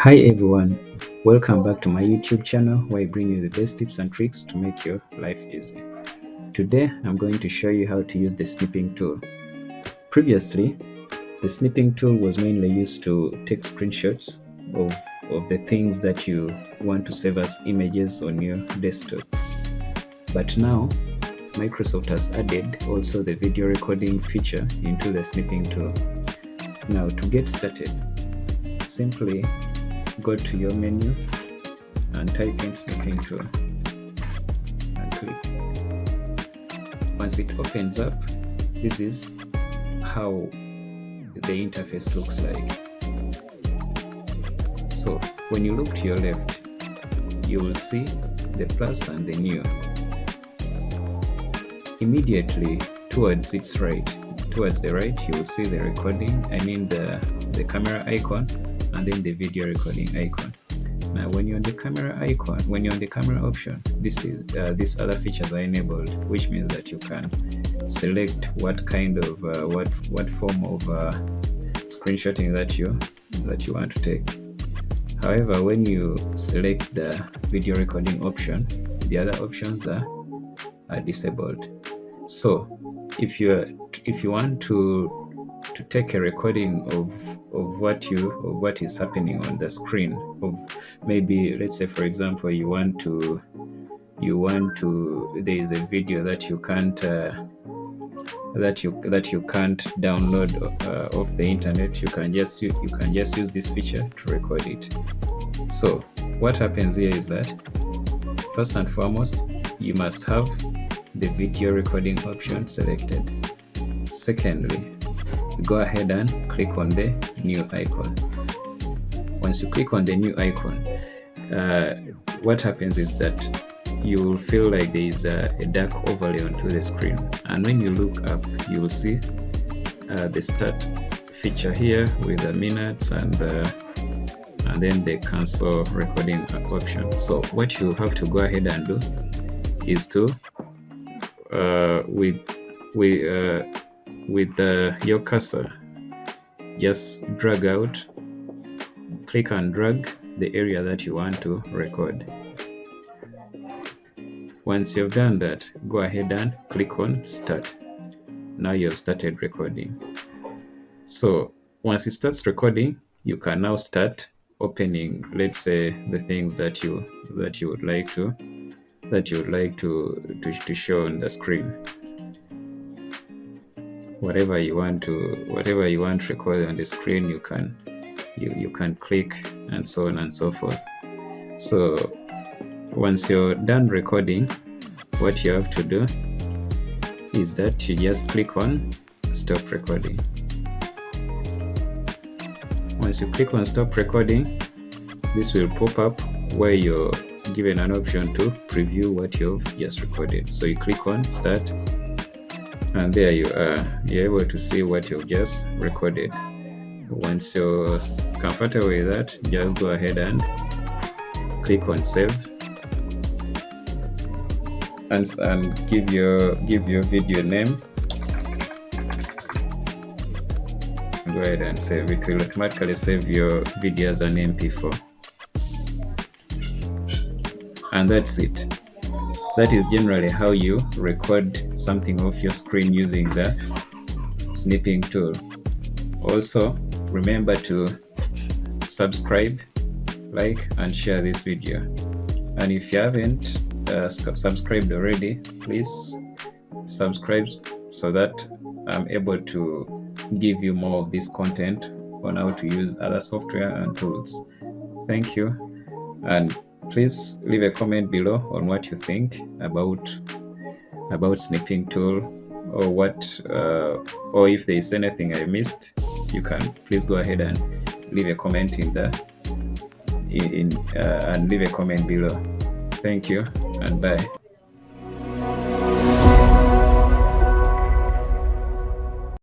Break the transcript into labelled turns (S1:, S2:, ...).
S1: Hi everyone, welcome back to my YouTube channel where I bring you the best tips and tricks to make your life easy. Today I'm going to show you how to use the snipping tool. Previously, the snipping tool was mainly used to take screenshots of the things that you want to save as images on your desktop. But now, Microsoft has added also the video recording feature into the snipping tool. Now to get started, simply go to your menu and type in snipping tool and click. Once it opens up, this is how the interface looks like. So when you look to your left, you will see the plus and the new. Immediately towards the right, you will see the recording, the camera icon, and then the video recording icon. Now when you're on the camera icon, when you're on the camera option, these other features are enabled, which means that you can select what kind of what form of screenshotting that you want to take. However, when you select the video recording option, the other options are disabled. So if you want to take a recording of what is happening on the screen, of maybe, let's say for example, you want to there is a video that you can't download off the internet, you can just use this feature to record it. So what happens here is that first and foremost, you must have the video recording option selected. Secondly, go ahead and click on the new icon. Once you click on the new icon, what happens is that you will feel like there is a dark overlay onto the screen, and when you look up, you will see the start feature here with the minutes and then the cancel recording option. So what you have to go ahead and do is to with your cursor, just click and drag the area that you want to record. Once you've done that, go ahead and click on start. Now you have started recording. So once it starts recording, you can now start opening, let's say, the things that you would like to show on the screen. Whatever you want to record on the screen, you can click, and so on and so forth. So once you're done recording, what you have to do is that you just click on stop recording. Once you click on stop recording, this will pop up where you're given an option to preview what you've just recorded. So you click on start, and there you are. You're able to see what you've just recorded. Once you're comfortable with that, just go ahead and click on save, and give your video name. Go ahead and save. It will automatically save your video as an MP4. And that's it. That is generally how you record something off your screen using the snipping tool. Also, remember to subscribe, like, and share this video. And if you haven't subscribed already, please subscribe so that I'm able to give you more of this content on how to use other software and tools. Thank you, and please leave a comment below on what you think about snipping tool, or if there is anything I missed, you can please go ahead and leave a comment and leave a comment below. Thank you, and bye.